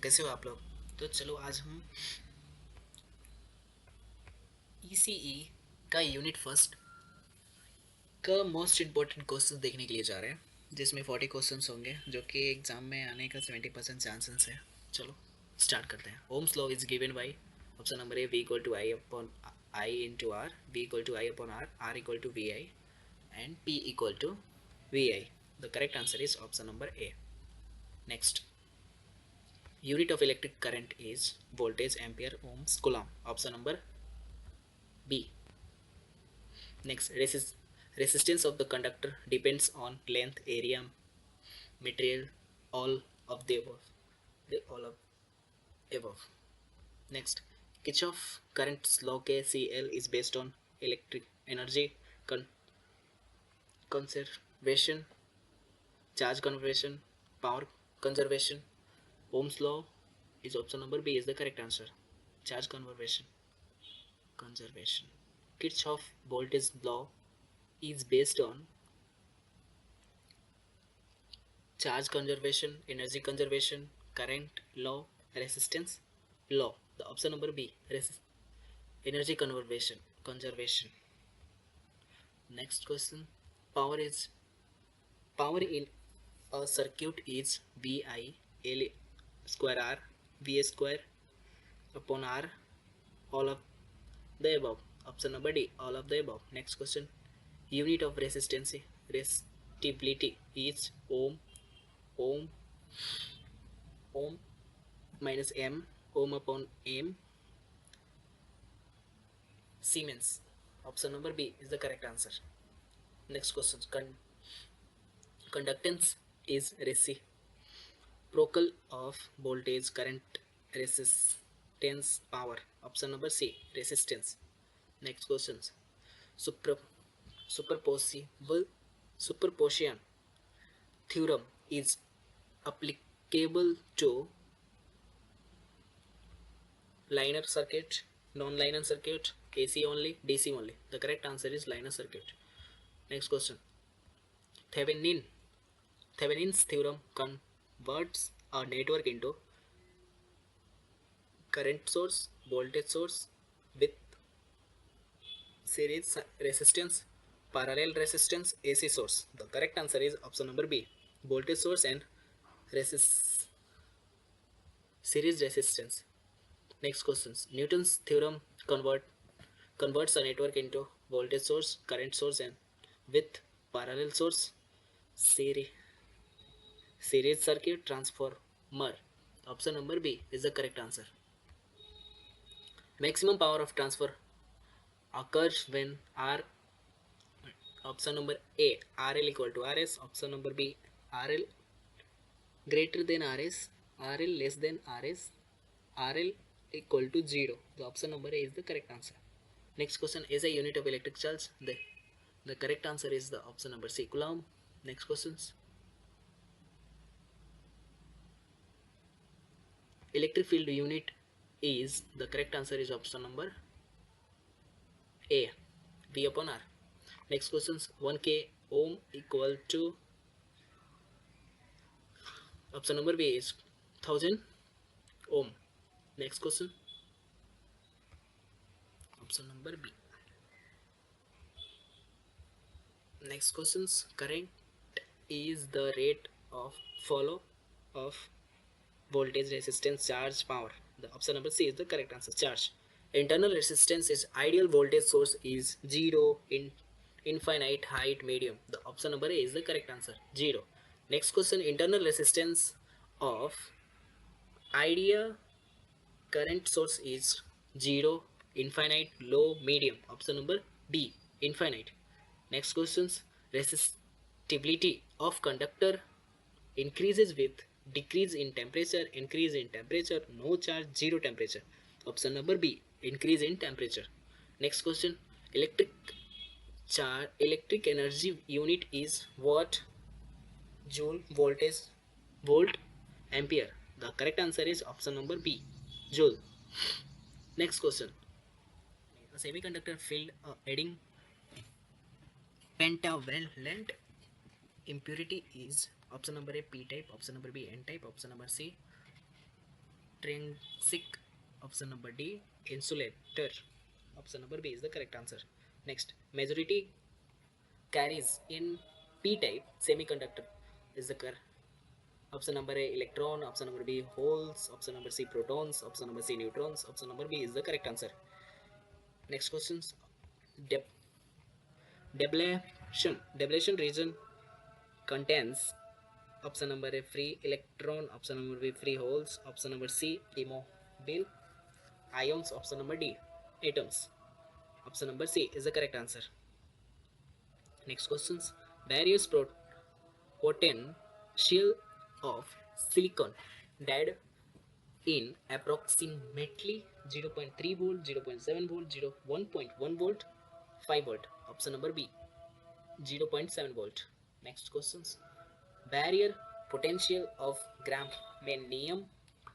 कैसे हो आप लोग। तो चलो आज हम ECE का यूनिट फर्स्ट का मोस्ट इम्पोर्टेंट क्वेश्चन देखने के लिए जा रहे हैं, जिसमें 40 क्वेश्चंस होंगे जो कि एग्जाम में आने का 70% चांसेस है। चलो स्टार्ट करते हैं। Ohm's law is given by option number A V equal to I upon I into R, V equal to I upon R, R equal to VI and P equal to VI. The correct answer is option number A. Next, unit of electric current is voltage, ampere, ohms, coulomb. Option number B. Next, resistance of the conductor depends on length, area, material, all of the above. All of above. Next, Kirchhoff current law KCL is based on electric energy con conservation, charge conservation, power conservation. Ohm's law is option number B is the correct answer. Charge conservation. Kirchhoff voltage law is based on charge conservation, energy conservation, current law, resistance law. The option number B, energy conservation. Next question. Power is power in a circuit is VI L square R VA square upon R, all of the above. Option number D, all of the above. Next question. Unit of resistivity is ohm. Ohm ohm minus m, ohm upon m, Siemens. Option number B is the correct answer. Next question. Conductance is reciprocal of voltage, current, resistance, power. Option number C, resistance. Next questions. Super, superposition theorem is applicable to linear circuit, non-linear circuit, AC only, DC only. The correct answer is linear circuit. Next question. Thevenin's theorem converts a network into current source, voltage source with series resistance, parallel resistance, AC source. The correct answer is option number B, voltage source and series resistance. Next questions. Newton's theorem converts a network into voltage source, current source and with parallel source, series circuit transformer. Option number B is the correct answer. Maximum power of transfer occurs when R, option number A, RL equal to RS, option number B, RL greater than RS, RL less than RS, RL equal to 0. The option number A is the correct answer. Next question. Is a unit of electric charge? The correct answer is the option number C, Coulomb. Next questions. Electric field unit is, the correct answer is option number A, V upon R. Next questions. 1K ohm equal to, option number B is 1000 ohm. Next question. Option number B. Next questions. Current is the rate of follow of voltage, resistance, charge, power. The option number C is the correct answer. Charge. Internal resistance is ideal voltage source is 0 in infinite, height, medium. The option number A is the correct answer. 0. Next question. Internal resistance of ideal current source is 0, infinite, low, medium. Option number D, infinite. Next questions. Resistivity of conductor increases with decrease in temperature, increase in temperature, no charge, zero temperature. Option number B, increase in temperature. Next question. Electric energy unit is watt, joule, voltage, volt, ampere. The correct answer is option number B, joule. Next question. A semiconductor field adding pentavalent impurity is, option number A, P type, option number B, N type, option number C, Extrinsic. Option number D. Insulator. Option number B is the correct answer. Next, majority carries in P-type semiconductor is the correct. Option number A electron, option number B holes, option number C protons, option number C neutrons, option number B is the correct answer. Next questions. Dep Depletion region contains option number A free electron, option number B free holes, option number C immobile ions, option number D atoms. Option number C is the correct answer. Next questions. Various potential of silicon diode in approximately 0.3 volt, 0.7 volt, 1.1 volt, 5 volt. Option number B 0.7 volt. Next questions. Barrier potential of germanium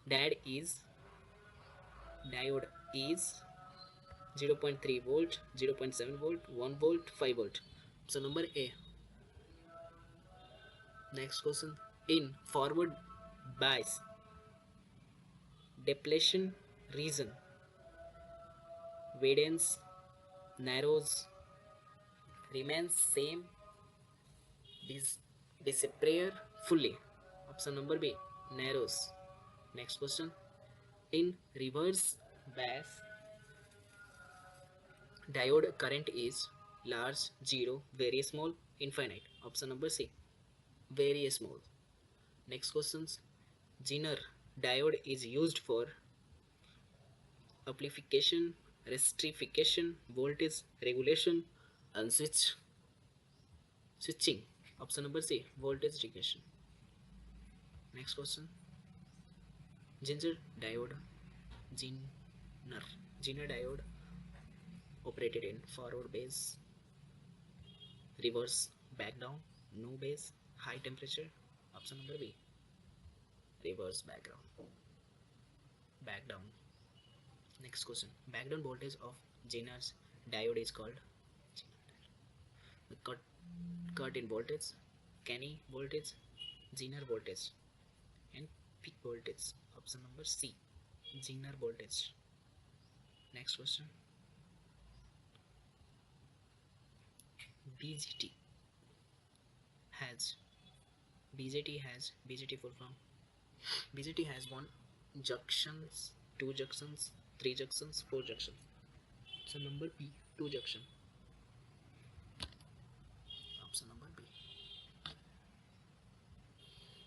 diode is 0.3 volt, 0.7 volt, 1 volt, 5 volt. Option number A. Next question. In forward bias depletion region, widens narrows remains same disappear fully. Option number B narrows. Next question. In reverse bias diode current is large, zero, very small, infinite. Option number C very small. Next questions. Zener diode is used for amplification, rectification, voltage regulation, and switching. Option number C voltage regulation. Next question. Ginger diode Zener Zener diode operated in forward base, reverse back down, no base, high temperature. Option number B reverse back down. Next question. Backdown voltage of Zener's diode is called the cut in voltage, Kenny voltage, Zener voltage, and peak voltage. Option number C Zener voltage. Next question. BGT has BGT full form. BGT has one junctions, two junctions, three junctions, four junctions. So number B two junction. Option number B.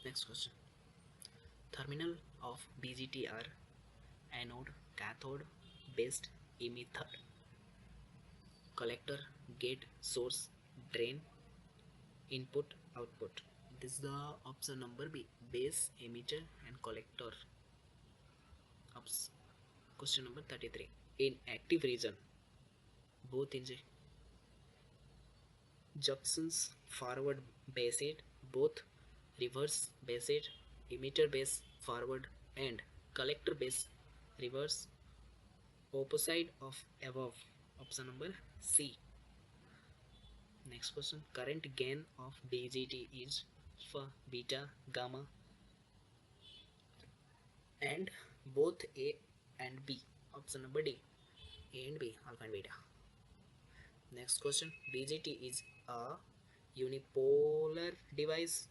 Next question. Terminal of BGT are anode, cathode, based emitter, collector, gate, source, drain, input, output. This is the option number B base, emitter, and collector. Question number 33. In active region, both in junctions forward based, both reverse based, emitter base forward, and collector base reverse, opposite of above. Option number C. Next question. Current gain of BGT is alpha, beta, gamma, and both A and B. Option number D A and B alpha and beta. Next question. BGT is a unipolar device,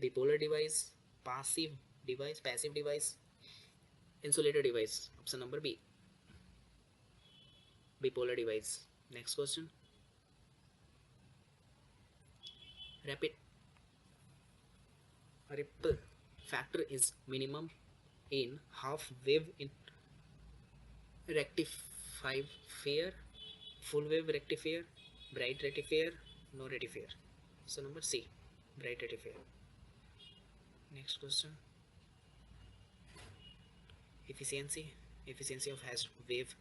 bipolar device, passive device, insulator device. Option number B bipolar device. Next question. Rapid ripple factor is minimum in half wave in rectifier, full wave rectifier, bright rectifier, no rectifier. So number C bright rectifier. Next question. Efficiency of hash wave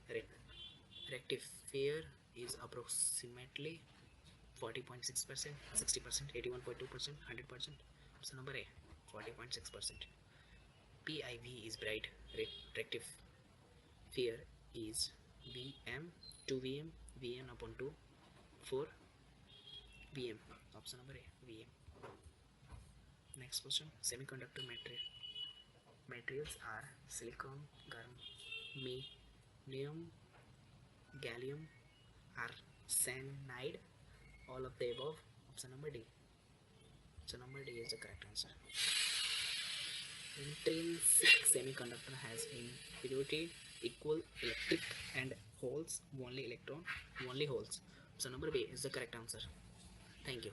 rectifier is approximately 40.6%, 60%, 81.2%, 100%. Option number A 40.6%. PIV is bright rectifier is VM 2 VM VM upon 2 4 VM. Option number A VM. Next question. Semiconductor Materials are silicon, germanium, gallium, arsenide, all of the above. Option number D. Option number D is the correct answer. Intrinsic semiconductor has impurity equal electric and holes only electron only holes. Option number B is the correct answer. Thank you.